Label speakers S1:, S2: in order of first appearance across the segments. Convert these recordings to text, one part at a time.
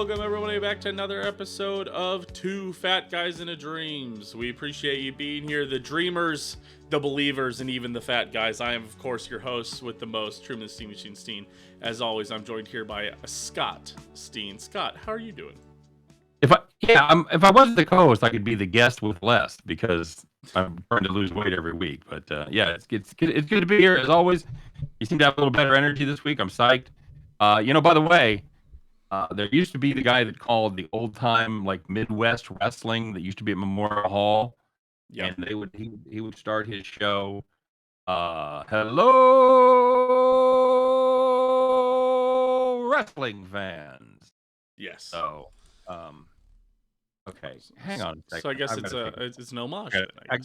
S1: Welcome everybody back to another episode of Two Fat Guys in a Dreams. We appreciate you being here, the dreamers, the believers, and even the fat guys. I am, of course, your host with the most, Truman the Steam Machine Steen. As always, I'm joined here by Scott Steen. Scott, how are you doing?
S2: If I wasn't the co-host, I could be the guest with less because I'm trying to lose weight every week. But it's good to be here as always. You seem to have a little better energy this week. I'm psyched. By the way, there used to be the guy that called the old time like Midwest wrestling that used to be at Memorial Hall.
S1: Yeah.
S2: And he would start his show. Hello, wrestling fans.
S1: Yes.
S2: So, okay, hang on a second.
S1: So I guess it's an homage.
S2: I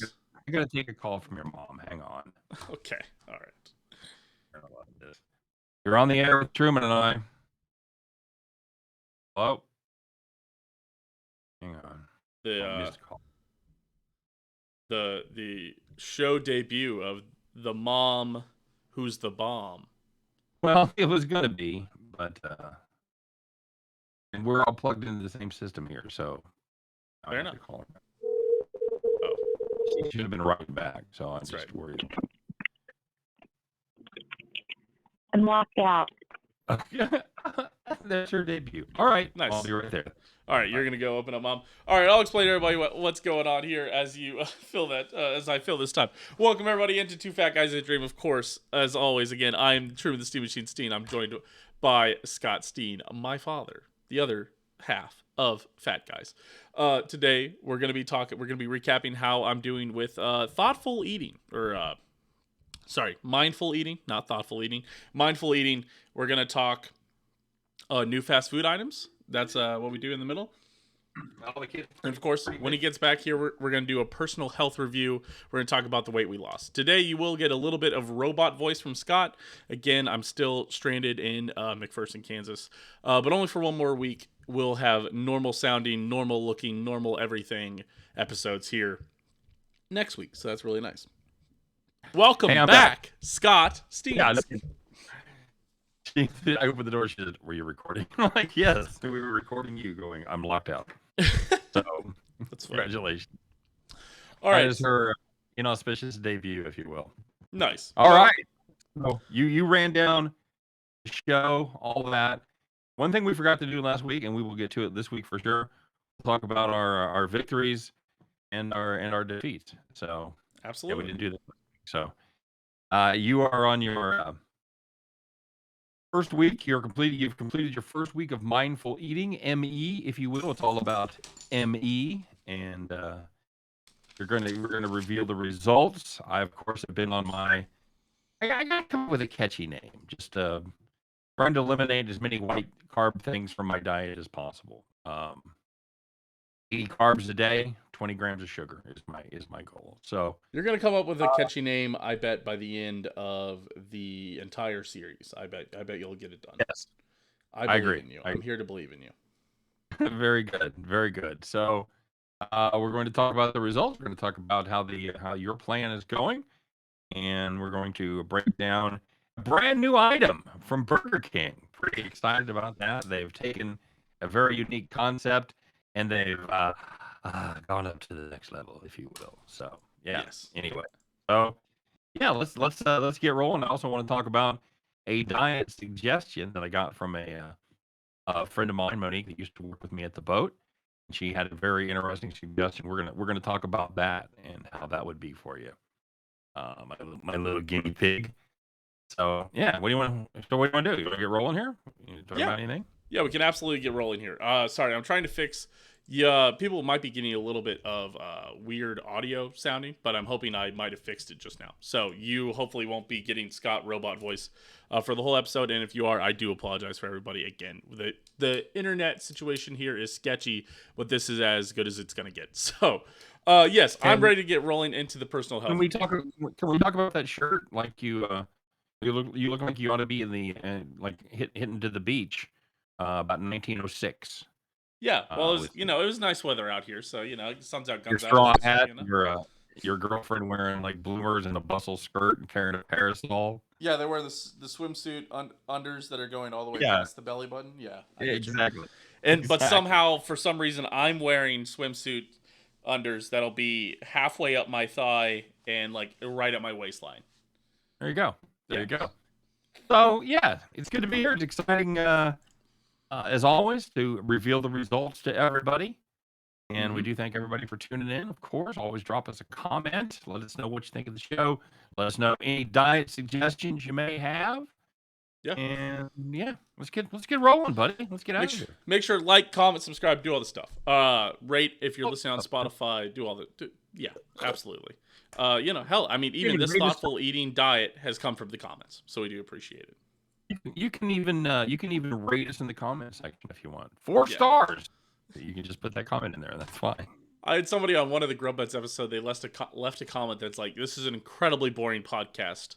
S2: gotta take a call from your mom. Hang on.
S1: Okay. All right.
S2: You're on the air with Truman and I. Hello. Hang on.
S1: The show debut of the mom who's the bomb.
S2: Well, it was gonna be, but and we're all plugged into the same system here, so
S1: fair enough.
S2: Call her. Oh, she should have been right back, so I'm just worried.
S3: And walked out.
S2: That's her debut. All right,
S1: nice.
S2: I'll be right there.
S1: All right, you're gonna go open up, Mom. All right, I'll explain to everybody what's going on here as you as I fill this time. Welcome everybody into Two Fat Guys in a Dream. Of course, as always, again, I'm Truman the Steam Machine Steen. I'm joined by Scott Steen, my father, the other half of Fat Guys. Today we're gonna be recapping how I'm doing with thoughtful eating, or mindful eating, not thoughtful eating. Mindful eating. We're gonna talk new fast food items. That's what we do in the middle. And of course, when he gets back here, we're going to do a personal health review. We're going to talk about the weight we lost. Today, you will get a little bit of robot voice from Scott. Again, I'm still stranded in McPherson, Kansas. But only for one more week. We'll have normal sounding, normal looking, normal everything episodes here next week. So that's really nice. Welcome back, Scott Steen.
S2: Yeah, I opened the door. She said, "Were you recording?" I'm like, "Yes, we were recording you going. I'm locked out." So,
S1: that's
S2: congratulations.
S1: All right,
S2: that is her inauspicious debut, if you will.
S1: Nice.
S2: All right. So you ran down the show, all that. One thing we forgot to do last week, and we will get to it this week for sure. We'll talk about our victories and our defeats. So
S1: absolutely,
S2: we didn't do that. So you are on your first week. You've completed your first week of mindful eating, ME, if you will. It's all about ME, and we're gonna reveal the results. I, of course, have been on my. I gotta come up with a catchy name. Just trying to eliminate as many white carb things from my diet as possible. 80 carbs a day, 20 grams of sugar is my goal. So
S1: you're gonna come up with a catchy name, I bet, by the end of the entire series. I bet you'll get it done.
S2: Yes,
S1: I agree. In you. I'm here to believe in you.
S2: Very good, very good. So we're going to talk about the results. We're going to talk about how your plan is going, and we're going to break down a brand new item from Burger King. Pretty excited about that. They've taken a very unique concept and they've gone up to the next level, if you will. So
S1: yes.
S2: Anyway, so let's get rolling. I also want to talk about a diet suggestion that I got from a friend of mine, Monique, that used to work with me at the boat. She had a very interesting suggestion. We're gonna talk about that and how that would be for you, my little guinea pig. So what do you want to do? You want to get rolling here? You talk about anything?
S1: Yeah, we can absolutely get rolling here. Sorry, I'm trying to fix. Yeah, people might be getting a little bit of weird audio sounding, but I'm hoping I might have fixed it just now. So you hopefully won't be getting Scott robot voice for the whole episode. And if you are, I do apologize for everybody. Again, the internet situation here is sketchy, but this is as good as it's going to get. So yes, I'm ready to get rolling into the personal health.
S2: Can we talk about that shirt? Like you look like you ought to be in the hitting to the beach about 1906.
S1: Yeah, well, it was nice weather out here, so sun's out, guns
S2: out. Your straw hat,
S1: so,
S2: your girlfriend wearing like bloomers and a bustle skirt and carrying a parasol.
S1: Yeah, they're wearing the swimsuit unders that are going all the way past the belly button. Yeah,
S2: exactly.
S1: But
S2: Exactly.
S1: somehow, for some reason, I'm wearing swimsuit unders that'll be halfway up my thigh and like right at my waistline.
S2: There you go. There
S1: Yeah.
S2: you go. So yeah, it's good to be here. It's exciting, as always, to reveal the results to everybody. And we do thank everybody for tuning in. Of course, always drop us a comment. Let us know what you think of the show. Let us know any diet suggestions you may have.
S1: Yeah.
S2: And yeah, let's get rolling, buddy. Let's get out of here.
S1: Make sure like, comment, subscribe, do all the stuff. Rate if you're listening on Spotify. Do all the yeah, absolutely. Hell, I mean, even this thoughtful eating diet has come from the comments, so we do appreciate it.
S2: You can even rate us in the comment section if you want. 4 stars. You can just put that comment in there. That's fine.
S1: I had somebody on one of the Grub Buds episodes. They left a comment that's like, "This is an incredibly boring podcast,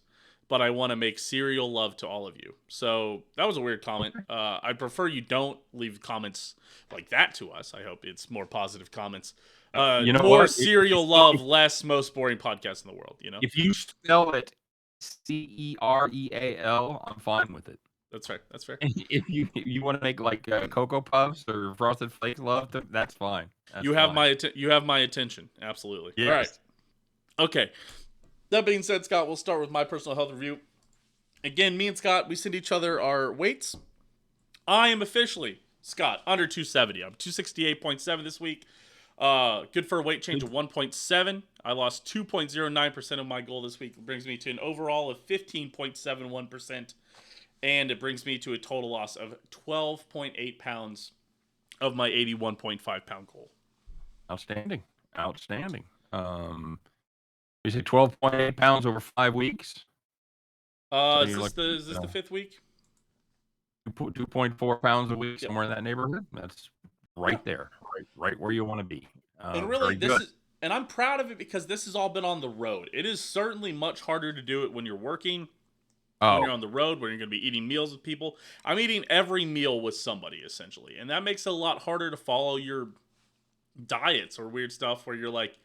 S1: but I want to make serial love to all of you." So that was a weird comment. I prefer you don't leave comments like that to us. I hope it's more positive comments. More serial love, less most boring podcast in the world.
S2: If you spell it Cereal, I'm fine with it.
S1: That's fair. That's fair.
S2: If you want to make like Cocoa Puffs or Frosted Flakes love, that's fine.
S1: You have my attention. Absolutely.
S2: Yes.
S1: All right. Okay. That being said, Scott, we'll start with my personal health review. Again, me and Scott, we send each other our weights. I am officially, Scott, under 270. I'm 268.7 this week. Good for a weight change of 1.7. I lost 2.09% of my goal this week. It brings me to an overall of 15.71%. And it brings me to a total loss of 12.8 pounds of my 81.5 pound goal.
S2: Outstanding. You say 12.8 pounds over 5 weeks?
S1: Is this the 5th week?
S2: 2.4 pounds a week, somewhere in that neighborhood. That's right there, right where you want to be.
S1: And really, and I'm proud of it because this has all been on the road. It is certainly much harder to do it when you're working. When you're on the road, when you're going to be eating meals with people. I'm eating every meal with somebody, essentially. And that makes it a lot harder to follow your diets or weird stuff where you're like,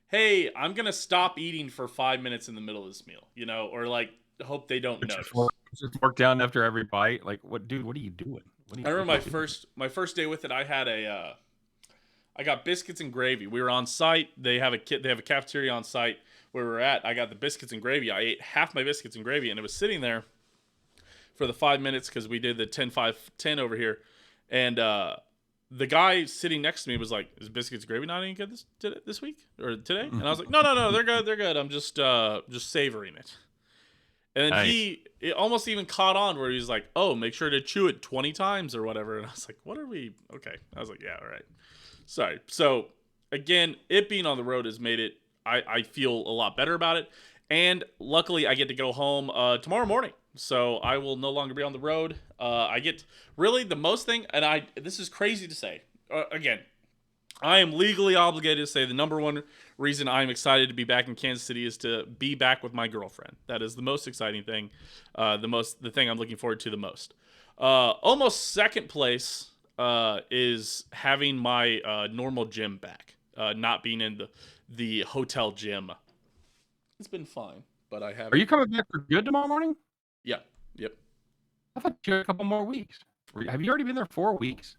S1: hey, I'm going to stop eating for 5 minutes in the middle of this meal, or like, hope they don't notice.
S2: Just work down after every bite. Like, what are you doing?
S1: I remember my first day with it, I had I got biscuits and gravy. We were on site. They have a cafeteria on site where we were at. I got the biscuits and gravy. I ate half my biscuits and gravy, and it was sitting there for the 5 minutes because we did the 10-5-10 over here. And the guy sitting next to me was like, "Is biscuits and gravy not any good this week or today?" And I was like, "No, they're good. I'm just savoring it." And then it almost even caught on where he was like, "Oh, make sure to chew it 20 times or whatever." And I was like, "What are we?" Okay. I was like, "Yeah, all right." Sorry. So again, it being on the road has made it. I feel a lot better about it, and luckily I get to go home tomorrow morning, so I will no longer be on the road. I get really the most thing, and this is crazy to say. Again, I am legally obligated to say the number one reason I'm excited to be back in Kansas City is to be back with my girlfriend. That is the most exciting thing, the thing I'm looking forward to the most. Almost second place is having my normal gym back, not being in the hotel gym. It's been fine, but I have.
S2: Are you coming back for good tomorrow morning?
S1: Yeah. Yep.
S2: I thought you had a couple more weeks. Have you already been there 4 weeks?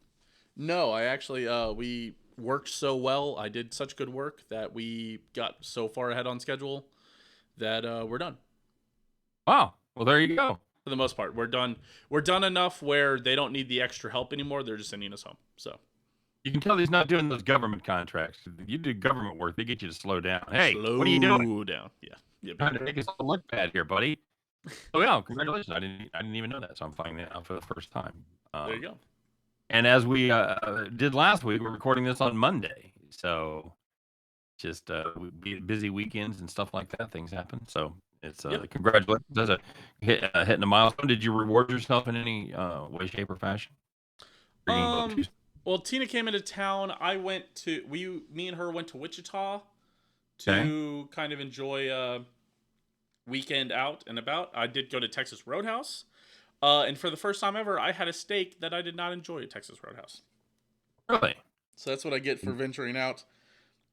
S1: No, I actually we worked so well. I did such good work that we got so far ahead on schedule that we're done.
S2: Wow. Well, there you go.
S1: For the most part, we're done. We're done enough where they don't need the extra help anymore. They're just sending us home. So
S2: you can tell he's not doing those government contracts. You do government work, they get you to slow down. Hey, what are you doing?
S1: Slow down. Yeah.
S2: Trying to make us all look bad here, buddy. Oh yeah, congratulations! I didn't even know that, so I'm finding that out for the first time.
S1: There you go.
S2: And as we did last week, we're recording this on Monday, so just busy weekends and stuff like that. Things happen, so it's congratulations. That's hitting a milestone. Did you reward yourself in any way, shape, or fashion?
S1: Well, Tina came into town. Me and her went to Wichita to kind of enjoy a weekend out and about. I did go to Texas Roadhouse. And for the first time ever, I had a steak that I did not enjoy at Texas Roadhouse.
S2: Really?
S1: So that's what I get for venturing out.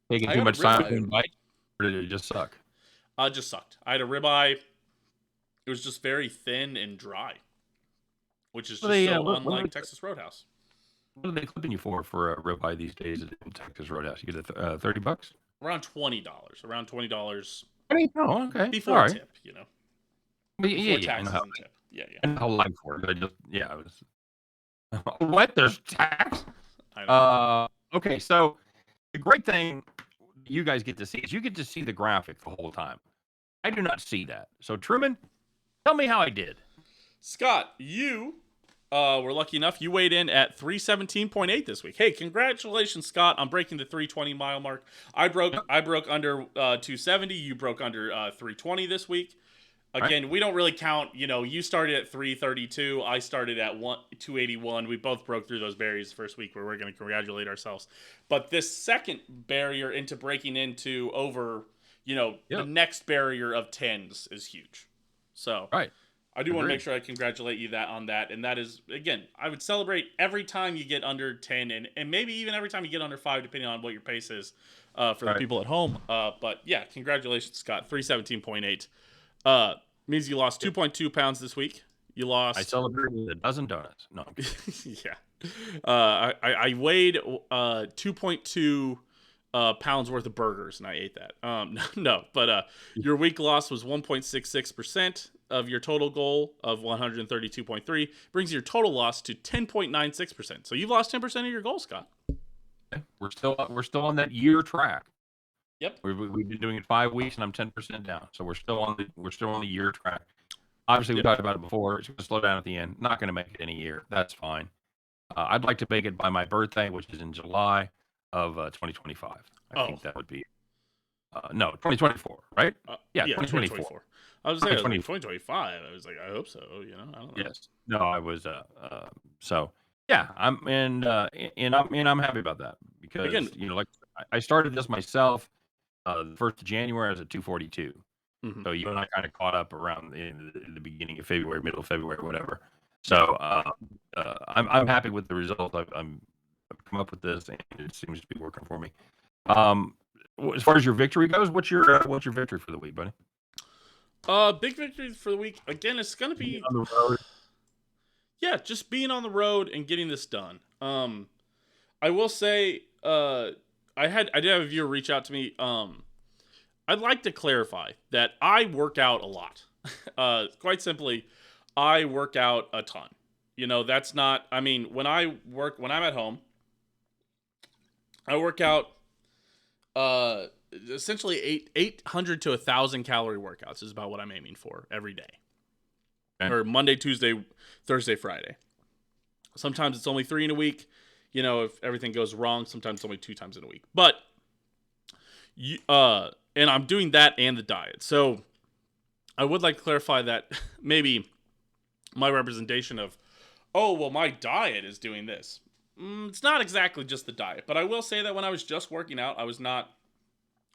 S2: Taking too much time to bite, or did it just suck?
S1: It just sucked. I had a ribeye. It was just very thin and dry, which is just unlike Texas Roadhouse.
S2: What are they clipping you for a ribeye these days in Texas Roadhouse? You get $30.
S1: Around $20. Around $20
S2: Oh, okay, all
S1: before
S2: right.
S1: tip.
S2: But
S1: Before
S2: yeah, I know
S1: taxes and tip. Yeah.
S2: I know how life works. I was what? There's tax?
S1: I know.
S2: Okay, so the great thing you guys get to see is you get to see the graphic the whole time. I do not see that. So Truman, tell me how I did.
S1: Scott, you were lucky enough. You weighed in at 317.8 this week. Hey, congratulations, Scott, on breaking the 320-mile mark. I broke under 270. You broke under 320 this week. Again, we don't really count. You started at 332. I started at 281. We both broke through those barriers the first week where we're going to congratulate ourselves. But this second barrier into breaking into over, the next barrier of tens is huge. So I do want to make sure I congratulate you on that. And that is, again, I would celebrate every time you get under 10 and maybe even every time you get under 5, depending on what your pace is for the people at home. But yeah, congratulations, Scott. 317.8. Means you lost 2.2 pounds this week. You lost.
S2: I celebrated with a dozen donuts. No.
S1: Yeah. I weighed 2.2 pounds worth of burgers and I ate that. No, but your week loss was 1.66% of your total goal of 132.3. Brings your total loss to 10.96%. So you've lost 10% of your goal, Scott.
S2: Okay. We're still on that year track.
S1: Yep.
S2: We've been doing it 5 weeks, and I'm 10% down. So we're still on the year track. Obviously, we talked about it before. It's going to slow down at the end. Not going to make it in a year. That's fine. I'd like to make it by my birthday, which is in July of 2025. I think that would be 2024, right? Yeah, 2024.
S1: I was saying 2025. I was like, I hope so. I don't know.
S2: Yes. No, I was. So yeah, I'm I'm happy about that because
S1: again,
S2: like I started this myself. The 1st of January, I was at 242.
S1: Mm-hmm.
S2: So you and I kind of caught up around in the beginning of February, middle of February, whatever. So I'm happy with the result. I've come up with this, and it seems to be working for me. As far as your victory goes, what's your victory for the week, buddy?
S1: Big victory for the week. Again, it's gonna be
S2: on the road.
S1: Yeah, just being on the road and getting this done. I will say, I did have a viewer reach out to me. I'd like to clarify that I work out a lot. Quite simply, I work out a ton. That's not. I mean, when I'm at home, I work out essentially 800 to 1,000 calorie workouts is about what I'm aiming for every day. Okay. Or Monday, Tuesday, Thursday, Friday. Sometimes it's only 3 in a week. If everything goes wrong, sometimes it's only 2 times in a week. But and I'm doing that and the diet. So I would like to clarify that maybe my representation of, my diet is doing this. It's not exactly just the diet, but I will say that when I was just working out, I was not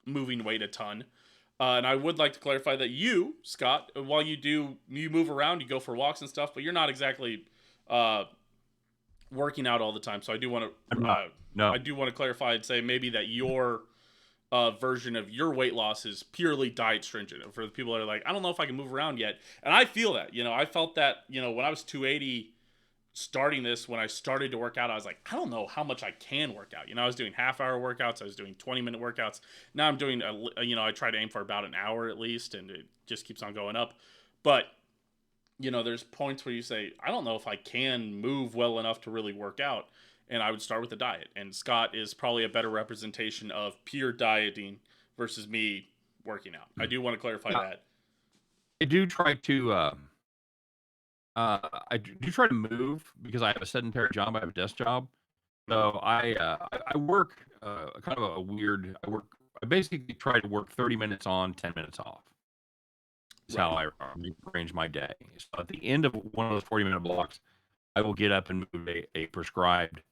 S1: moving weight a ton. And I would like to clarify that you, Scott, while you move around, you go for walks and stuff, but you're not exactly working out all the time. So I do want to clarify and say maybe that your version of your weight loss is purely diet stringent. For the people that are like, I don't know if I can move around yet. And I feel that, I felt that, when I was 280 starting this, when I started to work out, I was like, I don't know how much I can work out. I was doing half-hour workouts. I was doing 20-minute workouts. Now I'm doing, I try to aim for about an hour at least, and it just keeps on going up. But, there's points where you say, I don't know if I can move well enough to really work out. And I would start with the diet. And Scott is probably a better representation of pure dieting versus me working out. I do want to clarify that.
S2: I do try to move because I have a sedentary job. I have a desk job. So I work kind of a weird. I basically try to work 30 minutes on, 10 minutes off. That's how I arrange my day. So at the end of one of those 40-minute blocks, I will get up and move a prescribed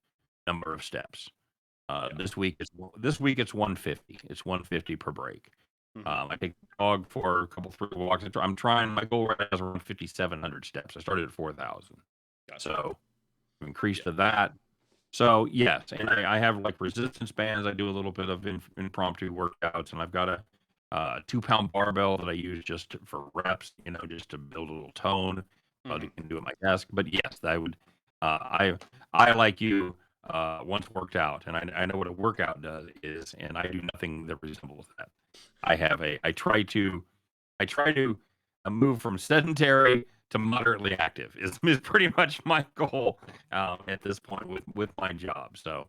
S2: number of steps. This week it's 150. It's 150 per break. I take the dog for a couple 3 walks. I'm trying. My goal right now is around 5,700 steps. I started at 4,000. So I've increased to that. So yes, and I have like resistance bands. I do a little bit of impromptu workouts, and I've got a 2-pound barbell that I use just for reps. Just to build a little tone. I can do it at my desk. But yes, I would. I like you. once worked out, and I know what a workout is, and I do nothing that resembles that. I try to move from sedentary to moderately active is pretty much my goal at this point with my job. So,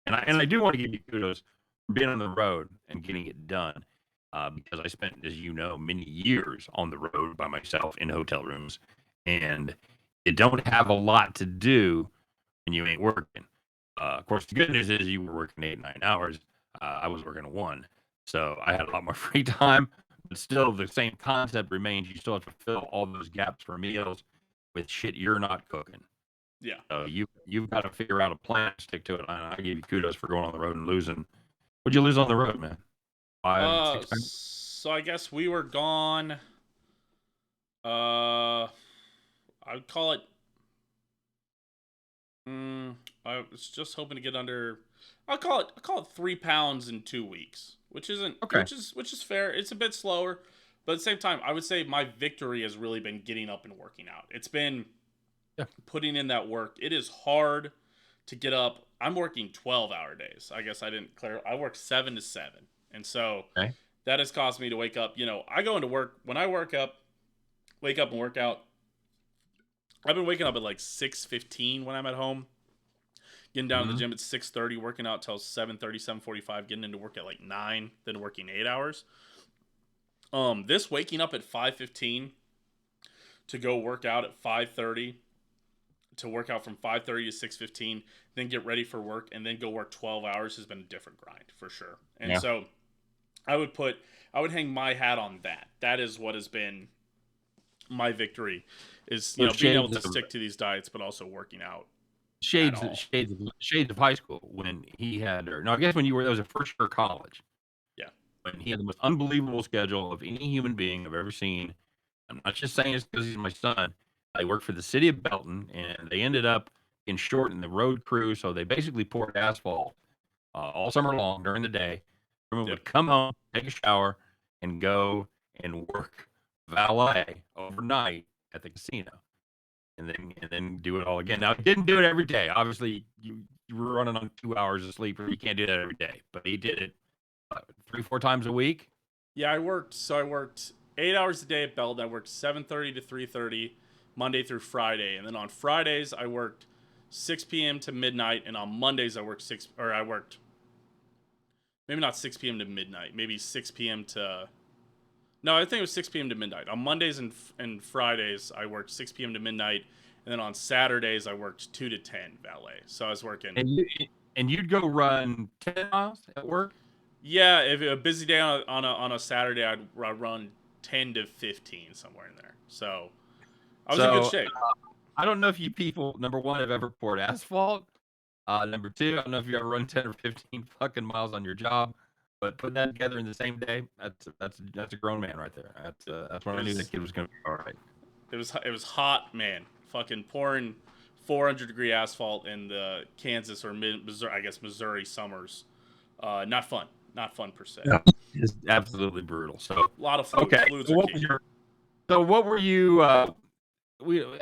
S2: and I do want to give you kudos for being on the road and getting it done, because I spent, as you know, many years on the road by myself in hotel rooms, and you don't have a lot to do when you ain't working. Of course, the good news is you were working 8, 9 hours. I was working 1, so I had a lot more free time. But still, the same concept remains. You still have to fill all those gaps for meals with shit you're not cooking.
S1: Yeah.
S2: So you've got to figure out a plan, stick to it. I give you kudos for going on the road and losing. What'd you lose on the road, man? 5, 6 pounds?
S1: So I guess we were gone. I'd call it. I was just hoping to get under. I'll call it 3 pounds in 2 weeks, which isn't
S2: Okay.
S1: which is fair. It's a bit slower, but at the same time, I would say my victory has really been getting up and working out. It's been putting in that work. It is hard to get up. I'm working 12-hour days. I guess I didn't clear. I work 7 to 7, and so
S2: Okay.
S1: that has caused me to wake up. I go into work when I wake up and work out. I've been waking up at like 6:15 when I'm at home. Getting down to the gym at 6:30, working out till 7:30, 7:45, getting into work at like 9, then working 8 hours. This waking up at 5:15 to go work out at 5:30, to work out from 5:30 to 6:15, then get ready for work and then go work 12 hours has been a different grind for sure. And so I would hang my hat on that. That is what has been my victory, is being able to stick to these diets but also working out.
S2: Shades of high school when he had, or no, I guess when you were, that was a first year of college.
S1: Yeah.
S2: When he had the most unbelievable schedule of any human being I've ever seen. I'm not just saying it's because he's my son. I worked for the city of Belton, and they ended up in short in the road crew, so they basically poured asphalt all summer long during the day. Everyone would come home, take a shower, and go and work valet overnight at the casino, and then do it all again. Now, he didn't do it every day. Obviously, you were running on 2 hours of sleep, or you can't do that every day. But he did it 3, 4 times a week.
S1: Yeah, I worked 8 hours a day at Belton. I worked 7:30 to 3:30 Monday through Friday, and then on Fridays I worked 6 p.m. to midnight, and on Mondays I worked maybe not 6 p.m. to midnight, maybe 6 p.m. to no, I think it was 6 p.m. to midnight. On Mondays and Fridays I worked 6 p.m. to midnight, and then on Saturdays I worked 2 to 10 valet. So I was working.
S2: And you'd go run 10 miles at work.
S1: Yeah, if a busy day on a Saturday, I'd run 10 to 15 somewhere in there. So I was in good shape.
S2: I don't know if you people, number one, have ever poured asphalt. Number two, I don't know if you ever run 10 or 15 fucking miles on your job, but putting that together in the same day, that's a grown man right there. That's when I knew that kid was going to be all right.
S1: It was hot, man. Fucking pouring 400-degree asphalt in the Kansas or Missouri, I guess Missouri summers. Not fun. Not fun per se.
S2: No, it's absolutely brutal. So
S1: a lot of fluids.
S2: Okay.
S1: Fluids are key.
S2: So what were you? I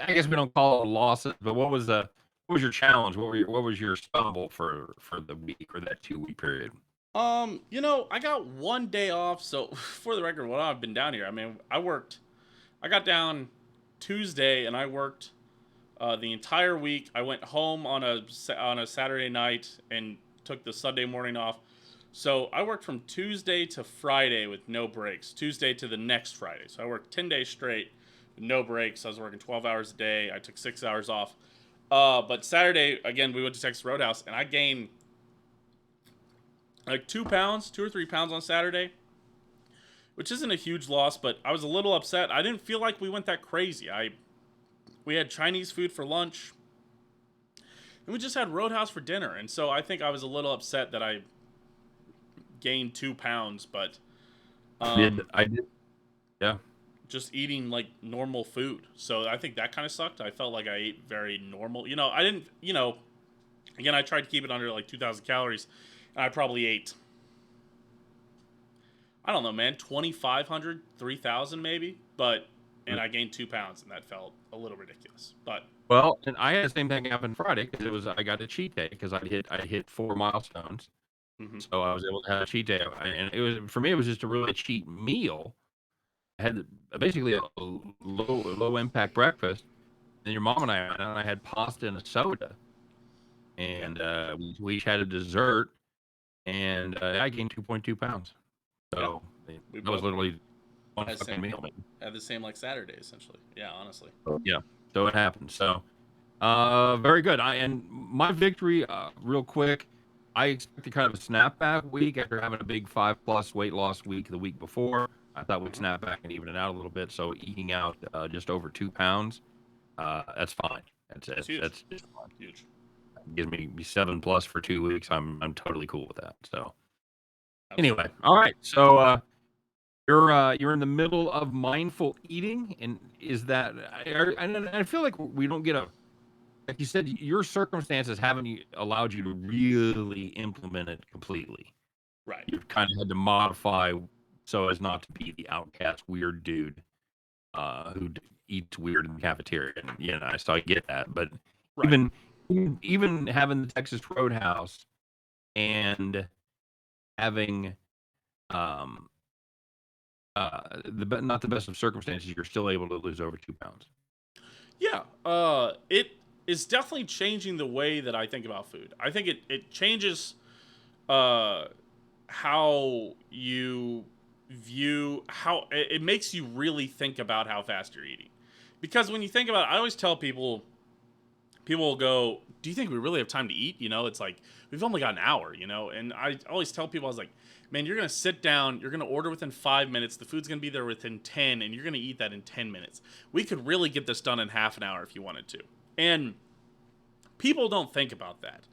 S2: guess we don't call it losses, but what was your challenge? What was your stumble for the week or that 2-week period?
S1: I got one day off. So for the record, while I've been down here, I mean, I got down Tuesday and I worked the entire week. I went home on a Saturday night and took the Sunday morning off. So I worked from Tuesday to Friday with no breaks. Tuesday to the next Friday. So I worked 10 days straight with no breaks. I was working 12 hours a day. I took 6 hours off. But Saturday, again, we went to Texas Roadhouse, and I gained like 2 or 3 pounds on Saturday, which isn't a huge loss, but I was a little upset. I didn't feel like we went that crazy. We had Chinese food for lunch, and we just had Roadhouse for dinner. And so I think I was a little upset that I gained 2 pounds, but
S2: I did. Yeah.
S1: Just eating like normal food. So I think that kind of sucked. I felt like I ate very normal. I didn't, again, I tried to keep it under like 2,000 calories, and I probably ate, I don't know, man, 2,500, 3,000 maybe. But and I gained 2 pounds, and that felt a little ridiculous. But
S2: Well, and I had the same thing happen Friday because I got a cheat day because I hit 4 milestones,
S1: mhm.
S2: so I was able to have a cheat day, and it was for me it was just a really cheat meal. I had basically a low impact breakfast. Then your mom and I had pasta and a soda,
S1: Okay.
S2: and we each had a dessert, and I gained 2.2 pounds.
S1: Yeah.
S2: So
S1: We
S2: that was
S1: both
S2: literally one
S1: had the
S2: fucking
S1: same,
S2: meal, man.
S1: had the same like Saturday essentially. Yeah, honestly.
S2: Yeah, so it happened. So very good. And my victory, real quick. I expected kind of a snapback week after having a big 5+ weight loss week the week before. I thought we'd
S1: Mhm.
S2: snap back and even it out a little bit. So eating out just over 2 pounds, that's fine. That's
S1: It's
S2: that's
S1: huge.
S2: that's just fine.
S1: Huge.
S2: Gives me 7+ for 2 weeks. I'm totally cool with that. So
S1: Absolutely.
S2: anyway, all right. So you're in the middle of mindful eating, and is that I feel like we don't get a like you said, your circumstances haven't allowed you to really implement it completely.
S1: Right.
S2: You've kind of had to modify so as not to be the outcast weird dude who eats weird in the cafeteria. And, so I get that. But
S1: Right.
S2: even having the Texas Roadhouse and having um not the best of circumstances, you're still able to lose over 2 pounds.
S1: Yeah. It is definitely changing the way that I think about food. I think it changes uh how you view how it makes you really think about how fast you're eating. Because when you think about it, I always tell people will go, "Do you think we really have time to eat?" It's like we've only got an hour, and I always tell people, I was like, "Man, you're gonna sit down, you're gonna order within 5 minutes, the food's gonna be there within 10, and you're gonna eat that in 10 minutes. We could really get this done in half an hour if you wanted to." And people don't think about that.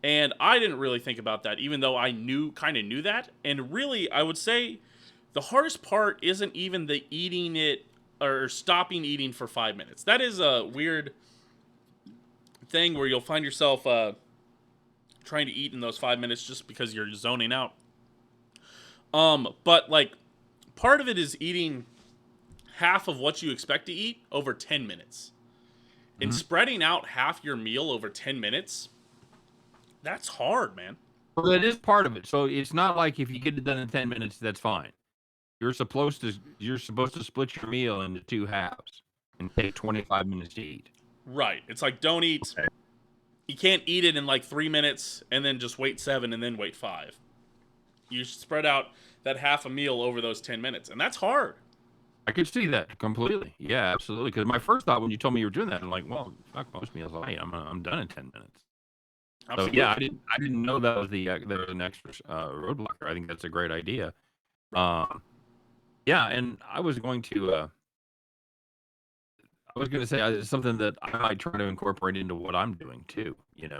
S1: And I didn't really think about that, even though I kind of knew that. And really, I would say the hardest part isn't even the eating it or stopping eating for 5 minutes. That is a weird thing where you'll find yourself trying to eat in those 5 minutes just because you're zoning out. But like part of it is eating half of what you expect to eat over 10 minutes. And
S2: Mhm.
S1: spreading out half your meal over 10 minutes, that's hard, man.
S2: Well, that is part of it. So it's not like if you get it done in 10 minutes, that's fine. You're supposed to split your meal into two halves and take 25 minutes to eat.
S1: Right. It's like don't eat.
S2: Okay.
S1: You can't eat it in like 3 minutes and then just wait 7 and then wait 5. You spread out that half a meal over those 10 minutes. And that's hard.
S2: I could see that completely. Yeah, absolutely. Because my first thought when you told me you were doing that, I'm like, well, fuck, most meals I eat, I'm done in 10 minutes. So yeah,
S1: Absolutely.
S2: I didn't know that was there was an extra roadblocker. I think that's a great idea. Um, yeah, and I was going to say it's something that I might try to incorporate into what I'm doing too.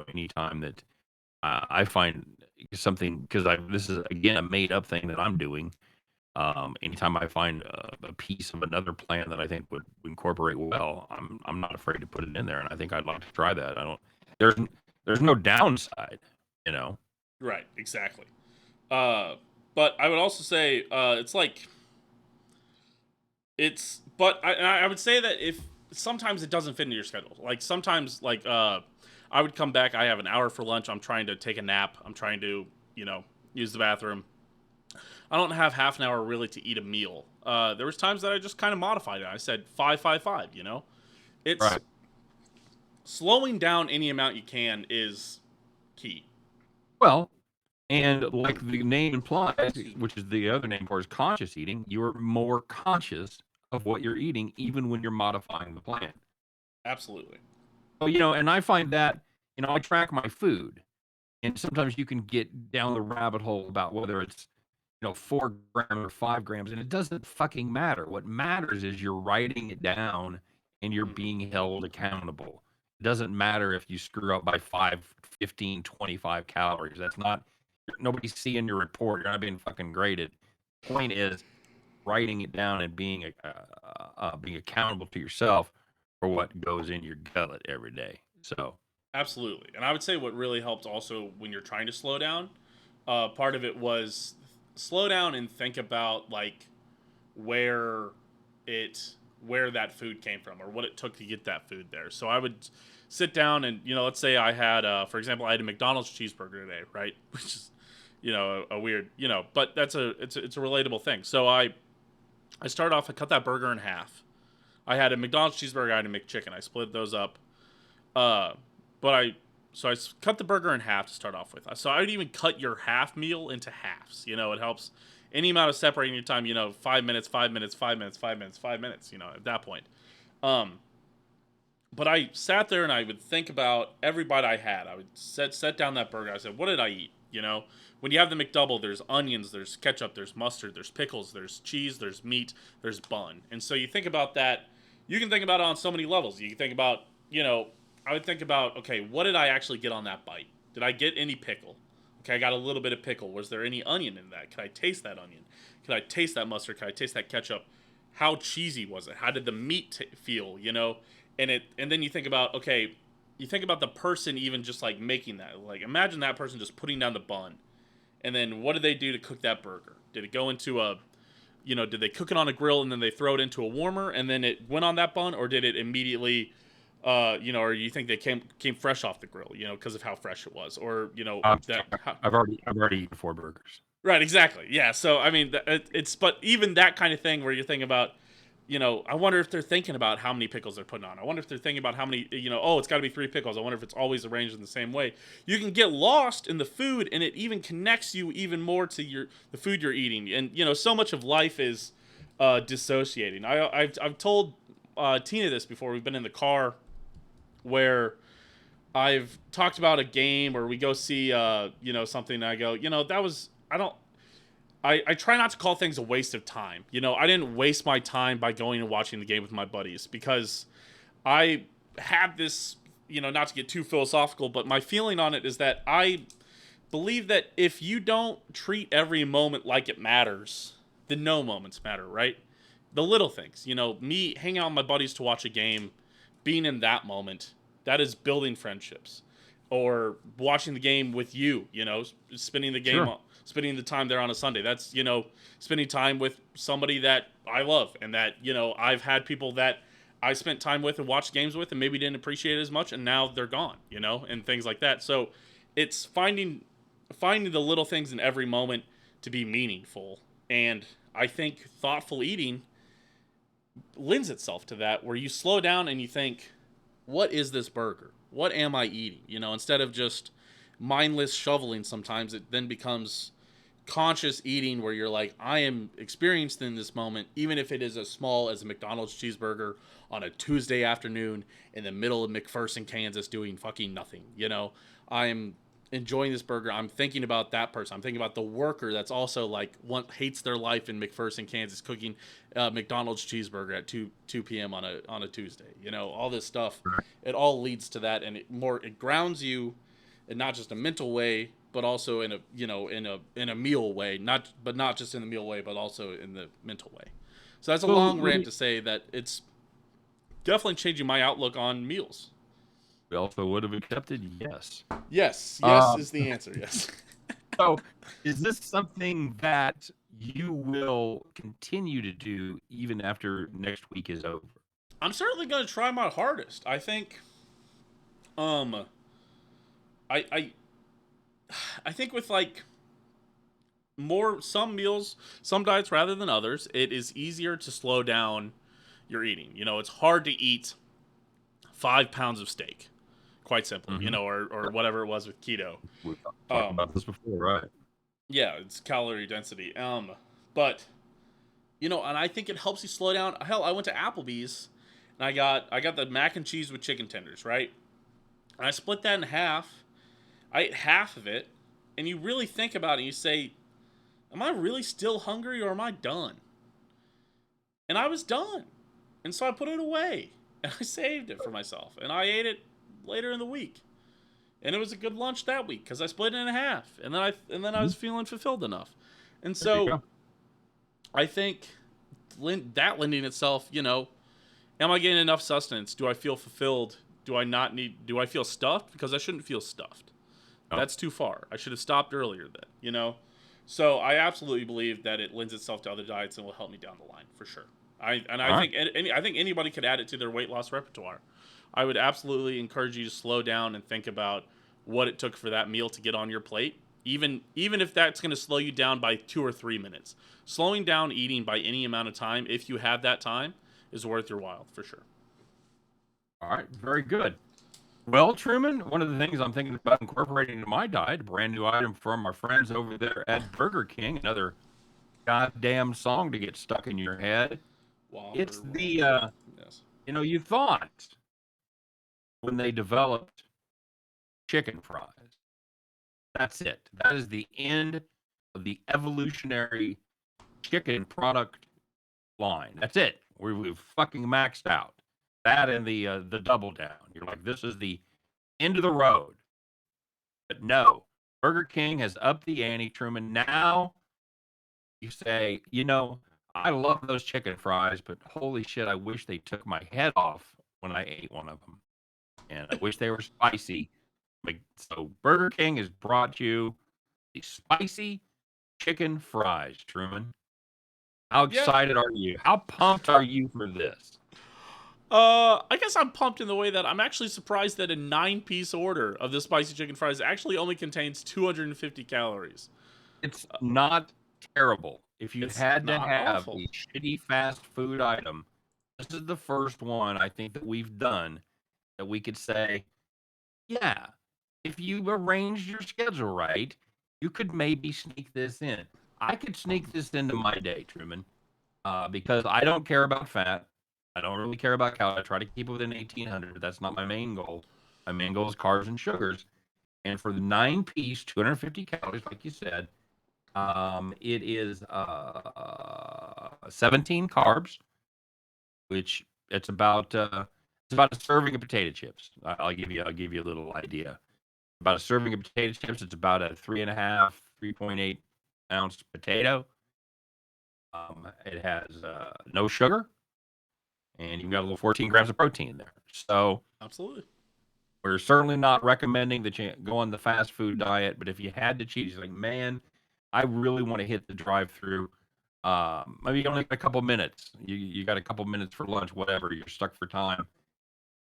S2: Anytime that I find something because this is again a made up thing that I'm doing. Anytime I find a piece of another plan that I think would incorporate well, I'm not afraid to put it in there, and I think I'd like to try that. I don't. There's there's no downside, you know.
S1: Right. Exactly. Uh, but I would also say it's like it's. But I would say that if sometimes it doesn't fit into your schedule. Like sometimes like I would come back. I have an hour for lunch. I'm trying to take a nap. I'm trying to use the bathroom. I don't have half an hour really to eat a meal. There was times that I just kind of modified it. I said 5, 5, 5. It's
S2: Right.
S1: slowing down any amount you can is key.
S2: Well, and like the name implies, which is the other name for is conscious eating, you're more conscious of what you're eating, even when you're modifying the plan.
S1: Absolutely.
S2: So, and I find that, I track my food, and sometimes you can get down the rabbit hole about whether it's 4 grams or 5 grams, and it doesn't fucking matter. What matters is you're writing it down and you're
S1: Hmm.
S2: being held accountable. It doesn't matter if you screw up by 5, 15, 25 calories. That's not, nobody's seeing your report. You're not being fucking graded. Point is writing it down and being accountable to yourself for what goes in your gullet every day. So,
S1: Absolutely. And I would say what really helped also when you're trying to slow down, part of it was slow down and think about like where it where that food came from or what it took to get that food there. So I would sit down and, let's say I had, for example, I had a McDonald's cheeseburger today, right? Which is, a weird, but it's a relatable thing. So I start off, I cut that burger in half. I had a McDonald's cheeseburger, I had a McChicken. I split those up. But I cut the burger in half to start off with. So I would even cut your half meal into halves. It helps any amount of separating your time, 5 minutes, 5 minutes, 5 minutes, 5 minutes, 5 minutes, at that point. But I sat there and I would think about every bite I had. I would set down that burger. I said, what did I eat? When you have the McDouble, there's onions, there's ketchup, there's mustard, there's pickles, there's cheese, there's meat, there's bun. And so you think about that. You can think about it on so many levels. You can think about, I would think about, okay, what did I actually get on that bite? Did I get any pickle? Okay, I got a little bit of pickle. Was there any onion in that? Could I taste that onion? Could I taste that mustard? Could I taste that ketchup? How cheesy was it? How did the meat feel? And then you think about, okay, you think about the person even just like making that. Like imagine that person just putting down the bun, and then what did they do to cook that burger? Did it go into did they cook it on a grill and then they throw it into a warmer and then it went on that bun, or did it immediately? Or you think they came fresh off the grill, because of how fresh it was, or
S2: I've already eaten 4 burgers.
S1: Right, exactly, yeah. So I mean, but even that kind of thing where you're thinking about, I wonder if they're thinking about how many pickles they're putting on. I wonder if they're thinking about how many, oh, it's got to be 3 pickles. I wonder if it's always arranged in the same way. You can get lost in the food, and it even connects you even more to the food you're eating, and so much of life is dissociating. I've told Tina this before. We've been in the car where I've talked about a game, or we go see something, and I go, that was, I try not to call things a waste of time. I didn't waste my time by going and watching the game with my buddies, because I have this, not to get too philosophical, but my feeling on it is that I believe that if you don't treat every moment like it matters, then no moments matter, right? The little things, me hanging out with my buddies to watch a game, being in that moment, that is building friendships. Or watching the game with you, spending the game,
S2: Sure.
S1: Spending the time there on a Sunday. That's, spending time with somebody that I love, and that, I've had people that I spent time with and watched games with and maybe didn't appreciate it as much, and now they're gone, and things like that. So it's finding the little things in every moment to be meaningful. And I think thoughtful eating lends itself to that, where you slow down and you think, what is this burger? What am I eating? Instead of just mindless shoveling, sometimes it then becomes conscious eating, where you're like, I am experienced in this moment, even if it is as small as a McDonald's cheeseburger on a Tuesday afternoon in the middle of McPherson, Kansas, doing fucking nothing. I'm enjoying this burger. I'm thinking about that person. I'm thinking about the worker that's also like hates their life in McPherson, Kansas, cooking McDonald's cheeseburger at 2 p.m. on a Tuesday. All this stuff. It all leads to that, and it grounds you in not just a mental way, but also in a meal way. Not just in the meal way, but also in the mental way. So that's a long rant to say that it's definitely changing my outlook on meals.
S2: We also would have accepted yes.
S1: Yes is the answer. Yes.
S2: So, is this something that you will continue to do even after next week is over?
S1: I'm certainly going to try my hardest. I think, I think with like some meals, some diets rather than others, it is easier to slow down your eating. It's hard to eat 5 pounds of steak, quite simply, or whatever it was with keto.
S2: We've talked about this before, right?
S1: Yeah, it's calorie density. But and I think it helps you slow down. Hell, I went to Applebee's and I got the mac and cheese with chicken tenders, right? And I split that in half. I ate half of it, and you really think about it and you say, am I really still hungry, or am I done? And I was done. And so I put it away. And I saved it for myself. And I ate it later in the week. And it was a good lunch that week because I split it in half. And then I was feeling fulfilled enough. And so I think that lending itself, am I getting enough sustenance? Do I feel fulfilled? Do I feel stuffed? Because I shouldn't feel stuffed. Oh. That's too far. I should have stopped earlier then, So I absolutely believe that it lends itself to other diets and will help me down the line, for sure. I
S2: All right.
S1: think anybody could add it to their weight loss repertoire. I would absolutely encourage you to slow down and think about what it took for that meal to get on your plate. Even if that's going to slow you down by 2 or 3 minutes. Slowing down eating by any amount of time, if you have that time, is worth your while for sure.
S2: All right. Very good. Well, Truman, one of the things I'm thinking about incorporating into my diet, a brand new item from our friends over there at Burger King, another goddamn song to get stuck in your head.
S1: Whopper,
S2: It's the,
S1: yes.
S2: you thought when they developed chicken fries. That's it. That is the end of the evolutionary chicken product line. That's it. We've fucking maxed out. That and the double down. You're like, this is the end of the road. But no, Burger King has upped the ante, Truman. Now you say, I love those chicken fries, but holy shit, I wish they took my head off when I ate one of them. And I wish they were spicy. So Burger King has brought you the spicy chicken fries, Truman. How
S1: Yeah.
S2: excited are you? How pumped are you for this?
S1: I guess I'm pumped in the way that I'm actually surprised that a 9-piece order of the spicy chicken fries actually only contains 250 calories.
S2: It's not terrible. If you
S1: It's
S2: had to
S1: not
S2: have
S1: awful.
S2: a shitty fast food item, this is the first one I think that we've done that we could say, yeah, if you arranged your schedule right, you could maybe sneak this in. I could sneak this into my day, Truman, because I don't care about fat. I don't really care about calories. I try to keep it within 1,800. That's not my main goal. My main goal is carbs and sugars. And for the 9-piece, 250 calories, like you said, it is 17 carbs, which it's about a serving of potato chips. I'll give you a little idea. About a serving of potato chips, it's about a 3.8 ounce potato. It has no sugar, and you've got a little 14 grams of protein in there. So
S1: Absolutely.
S2: we're certainly not recommending that you go on the fast food diet, but if you had to choose, like, man, I really want to hit the drive-through. Maybe you only got a couple minutes. You got a couple minutes for lunch, whatever. You're stuck for time.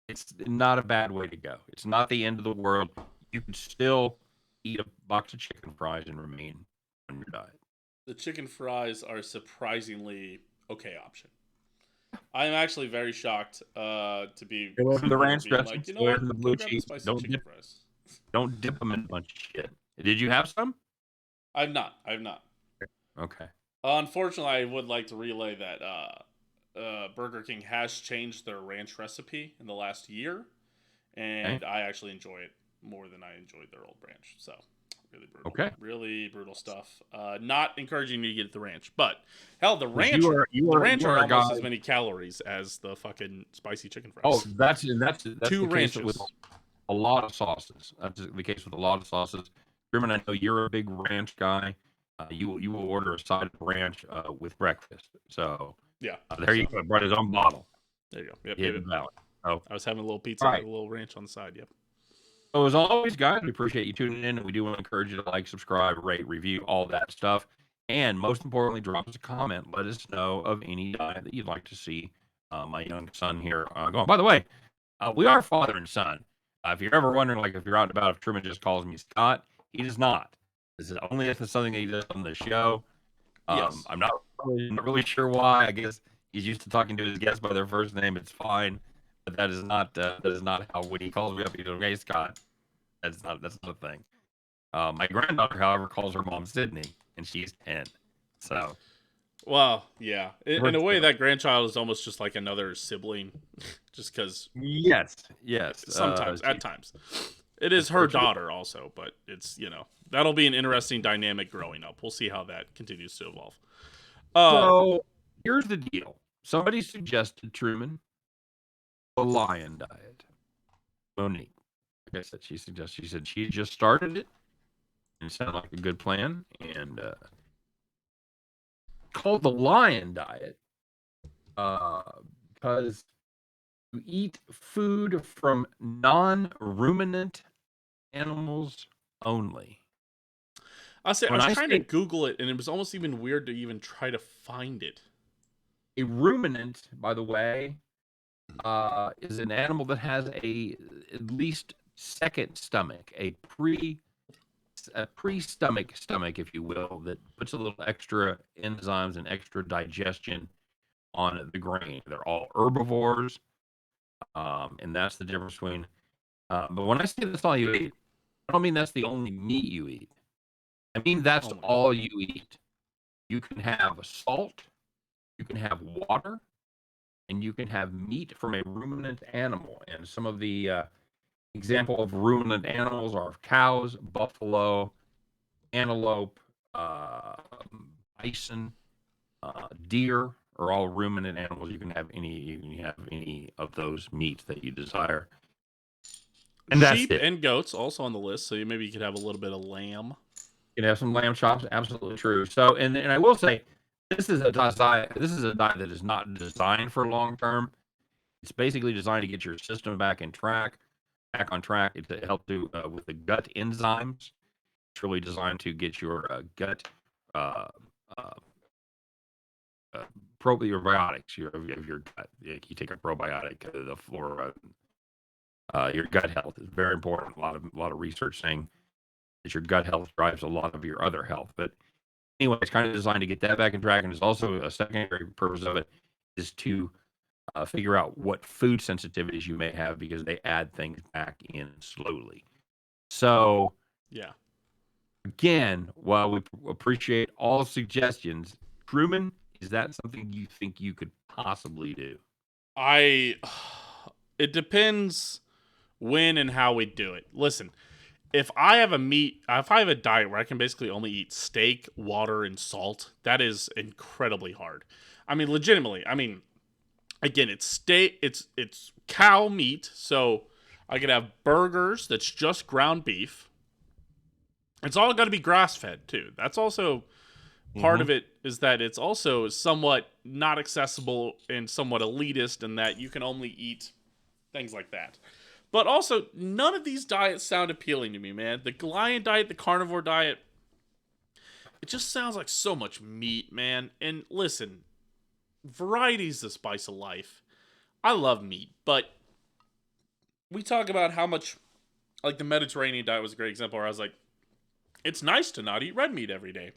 S2: It's not a bad way to go. It's not the end of the world. You can still eat a box of chicken fries and remain on your diet.
S1: The chicken fries are a surprisingly okay option. I'm actually very shocked to be
S2: Stay away from
S1: sitting
S2: the
S1: here
S2: ranch
S1: being
S2: dressing.
S1: like, you
S2: Stay
S1: know
S2: away
S1: what?
S2: from the
S1: I'm
S2: blue
S1: gonna grab the
S2: cheese.
S1: spicy chicken fries.
S2: Don't dip them in a bunch of shit. Did you have some?
S1: I've not. I've not.
S2: Okay.
S1: Unfortunately, I would like to relay that Burger King has changed their ranch recipe in the last year, and
S2: Okay.
S1: I actually enjoy it more than I enjoyed their old ranch. So, really brutal.
S2: Okay.
S1: Really brutal stuff. Not encouraging you to get the ranch, but hell, the
S2: Because you
S1: rancher,
S2: are
S1: the rancher
S2: a guy.
S1: almost as many calories as the fucking spicy chicken fries.
S2: Oh, that's
S1: Two
S2: the case with
S1: ranches.
S2: a lot of sauces. That's the case with a lot of sauces. Truman, I know you're a big ranch guy. You will order a side of ranch with breakfast. So
S1: Yeah.
S2: there you go. Brought his own bottle.
S1: There you go. Yep.
S2: Hidden value. Oh,
S1: I was having a little pizza
S2: all
S1: with
S2: right.
S1: a little ranch on the side. Yep.
S2: So as always, guys, we appreciate you tuning in, and we do want to encourage you to like, subscribe, rate, review, all that stuff. And most importantly, drop us a comment. Let us know of any diet that you'd like to see my young son here go on. By the way, we are father and son. If you're ever wondering, like, if you're out and about, if Truman just calls me Scott, he does not. This is only if it's something that he does on the show.
S1: Yes.
S2: I'm not really sure why. I guess he's used to talking to his guests by their first name. It's fine, but that is not how when he calls me up. He goes, "Hey, Scott." That's not a thing. My granddaughter, however, calls her mom Sydney, and she's 10. So,
S1: Well, yeah. In a way,
S2: Sure.
S1: that grandchild is almost just like another sibling, just because
S2: yes.
S1: sometimes, at times, it is her daughter also. But it's that'll be an interesting dynamic growing up. We'll see how that continues to evolve.
S2: So here's the deal. Somebody suggested, Truman, the lion diet. Monique, like I said, she said she just started it and it sounded like a good plan. And called the lion diet because you eat food from non-ruminant animals only.
S1: I
S2: When
S1: was
S2: I
S1: trying to
S2: say
S1: Google it, and it was almost even weird to even try to find it.
S2: A ruminant, by the way, is an animal that has at least second stomach, a pre-stomach, if you will, that puts a little extra enzymes and extra digestion on the grain. They're all herbivores, and that's the difference between. But when I say that's all you eat, I don't mean that's the only meat you eat. I mean that's
S1: Oh my God.
S2: all you eat. You can have salt, you can have water, and you can have meat from a ruminant animal. And some of the example of ruminant animals are cows, buffalo, antelope, uh, bison, deer are all ruminant animals. You can have any of those meats that you desire, and that's
S1: Sheep
S2: it.
S1: and goats also on the list, so maybe you could have a little bit of lamb.
S2: You can have some lamb chops. Absolutely true. So, and I will say, this is a diet. This is a diet that is not designed for long term. It's basically designed to get your system back on track. It helps you with the gut enzymes. It's really designed to get your gut uh, uh, probiotics of your gut. You take a probiotic for your gut health is very important. A lot of research saying that your gut health drives a lot of your other health. But anyway, it's kind of designed to get that back in track, and it's also a secondary purpose of it is to figure out what food sensitivities you may have because they add things back in slowly. So
S1: Yeah.
S2: again, while we appreciate all suggestions, Truman, is that something you think you could possibly do?
S1: I it depends when and how we do it. Listen, if I have a diet where I can basically only eat steak, water, and salt, that is incredibly hard. I mean, legitimately. I mean, again, it's steak, it's cow meat, so I could have burgers that's just ground beef. It's all got to be grass fed too. That's also part
S2: Mm-hmm.
S1: of it is that it's also somewhat not accessible and somewhat elitist in that you can only eat things like that. But also, none of these diets sound appealing to me, man. The lion diet, the carnivore diet, it just sounds like so much meat, man. And listen, variety's the spice of life. I love meat, but we talk about how much, like the Mediterranean diet was a great example where I was like, it's nice to not eat red meat every day.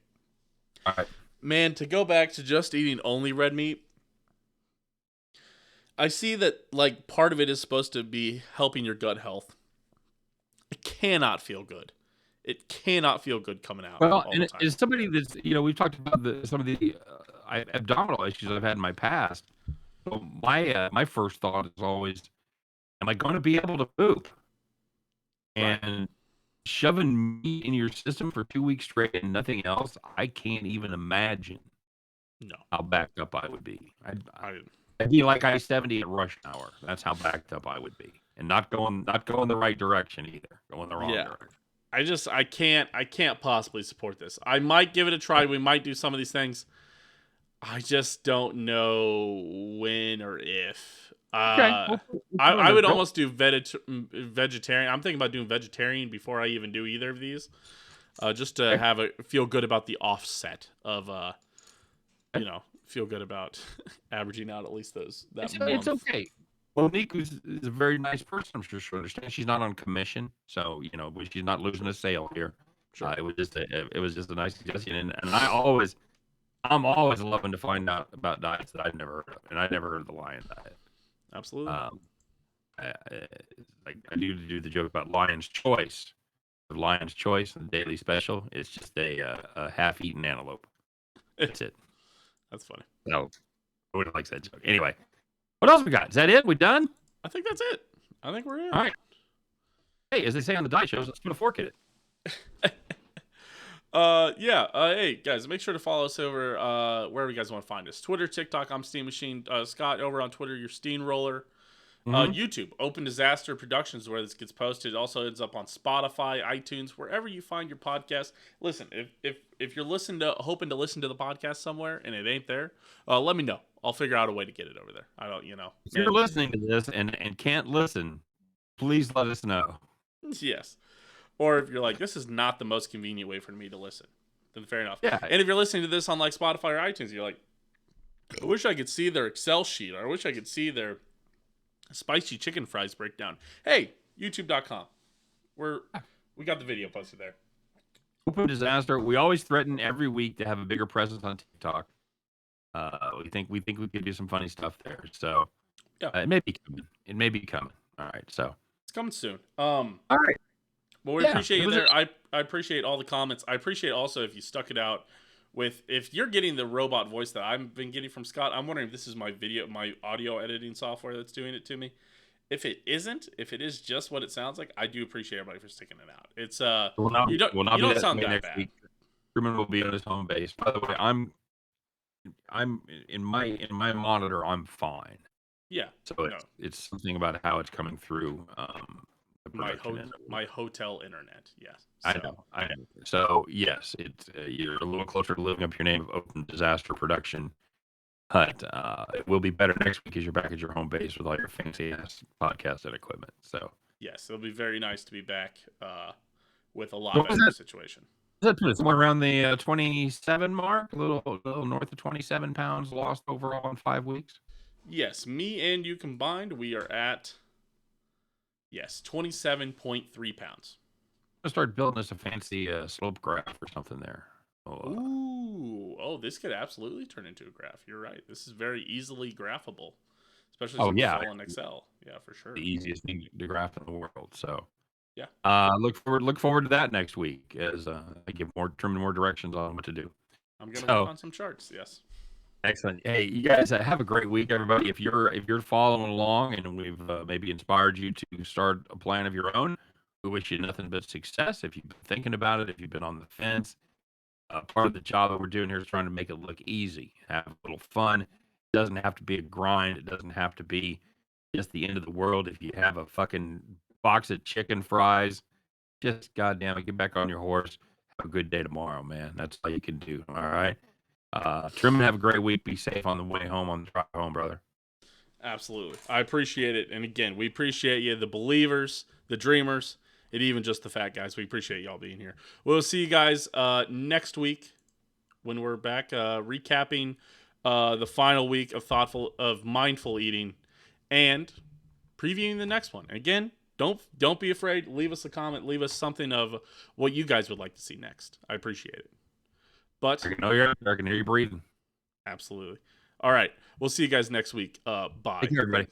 S2: All right.
S1: Man, to go back to just eating only red meat, I see that like part of it is supposed to be helping your gut health. It cannot feel good. It cannot feel good coming out
S2: Well,
S1: all the
S2: and
S1: time.
S2: as somebody that's, we've talked about some of the abdominal issues I've had in my past. So my first thought is always, am I going to be able to poop?
S1: Right.
S2: And shoving meat in your system for 2 weeks straight and nothing else, I can't even imagine
S1: No.
S2: how backed up I would be.
S1: I
S2: I'd be like I-70 at rush hour. That's how backed up I would be, and not going the right direction either, going the wrong
S1: yeah.
S2: direction.
S1: I can't possibly support this. I might give it a try. We might do some of these things. I just don't know when or if.
S2: Okay, we'll put on
S1: I
S2: there.
S1: would
S2: Go.
S1: almost do vegetarian. I'm thinking about doing vegetarian before I even do either of these. Just to
S2: Okay.
S1: have a feel good about the offset of
S2: Okay.
S1: feel good about averaging out at least that
S2: It's
S1: month.
S2: okay. Monique is a very nice person. I'm sure she'll understand. She's not on commission, so she's not losing a sale here.
S1: Sure.
S2: It was just a nice suggestion, and I'm always loving to find out about diets that I've never heard of, and I never heard of the lion diet.
S1: Absolutely.
S2: Um, I do the joke about Lion's Choice. The Lion's Choice, the daily special, it's just a half-eaten antelope. That's it.
S1: That's funny.
S2: No, nobody likes that joke. Anyway, what else we got? Is that it? We done?
S1: I think that's it. I think we're in.
S2: All right. Hey, as they say on the diet shows, let's put a fork in it.
S1: Yeah. Hey guys, make sure to follow us over wherever you guys want to find us. Twitter, TikTok, I'm Steam Machine. Scott over on Twitter, your Steamroller.
S2: Mhm.
S1: YouTube, Open Disaster Productions, where this gets posted. It also ends up on Spotify, iTunes, wherever you find your podcast. Listen, if you're hoping to listen to the podcast somewhere and it ain't there, let me know. I'll figure out a way to get it over there. I don't,
S2: If you're listening to this and can't listen, please let us know.
S1: yes. Or if you're like, this is not the most convenient way for me to listen, then fair enough.
S2: Yeah.
S1: And if you're listening to this on like Spotify or iTunes, you're like, I wish I could see their Excel sheet. I wish I could see their spicy chicken fries breakdown. Hey, youtube.com. We got the video posted there.
S2: Open disaster. We always threaten every week to have a bigger presence on TikTok. We think we could do some funny stuff there. So
S1: Yeah.
S2: it may be coming. It may be coming. All right. So
S1: It's coming soon.
S2: all right.
S1: Well, we
S2: Yeah,
S1: appreciate
S2: it
S1: you
S2: was
S1: there. I appreciate all the comments. I appreciate also if you stuck it out with if you're getting the robot voice that I've been getting from Scott. I'm wondering if this is my audio editing software that's doing it to me. If it isn't, if it is just what it sounds like, I do appreciate everybody for sticking it out. It's you don't sound that bad.
S2: Week. Truman will be on his home base. By the way, I'm in my monitor. I'm fine.
S1: Yeah.
S2: So it's something about how it's coming through.
S1: My hotel internet. Yes.
S2: I know. So yes, it's you're a little closer to living up your name of Open Disaster Production. But it will be better next week because you're back at your home base with all your fancy ass podcasting equipment. So
S1: yes, it'll be very nice to be back with a lot better situation.
S2: Is that somewhere around the 27 mark? A little north of 27 pounds lost overall in 5 weeks.
S1: Yes, me and you combined, we are at 27.3 pounds.
S2: I'm gonna start building us a fancy slope graph or something there.
S1: This could absolutely turn into a graph. You're right. This is very easily graphable, especially
S2: Oh,
S1: since
S2: yeah.
S1: it's all in Excel. Yeah, for sure.
S2: The easiest thing to graph in the world. So
S1: yeah.
S2: Look forward to that next week as I give Truman more directions on what to do.
S1: I'm gonna work on some charts. Yes.
S2: Excellent. Hey, you guys have a great week, everybody. If you're following along and we've maybe inspired you to start a plan of your own, we wish you nothing but success. If you've been thinking about it, if you've been on the fence, part of the job that we're doing here is trying to make it look easy, have a little fun. It doesn't have to be a grind. It doesn't have to be just the end of the world. If you have a fucking box of chicken fries, just goddamn it, get back on your horse. Have a good day tomorrow, man. That's all you can do. All right. Truman, have a great week. Be safe on the way home, on the drive home, brother.
S1: Absolutely. I appreciate it. And again, we appreciate you, the believers, the dreamers, and even just the fat guys. We appreciate y'all being here. We'll see you guys next week when we're back recapping the final week of mindful eating and previewing the next one. Again, don't be afraid. Leave us a comment. Leave us something of what you guys would like to see next. I appreciate it. But
S2: I can hear you breathing.
S1: Absolutely. All right. We'll see you guys next week. Bye.
S2: Take care, everybody.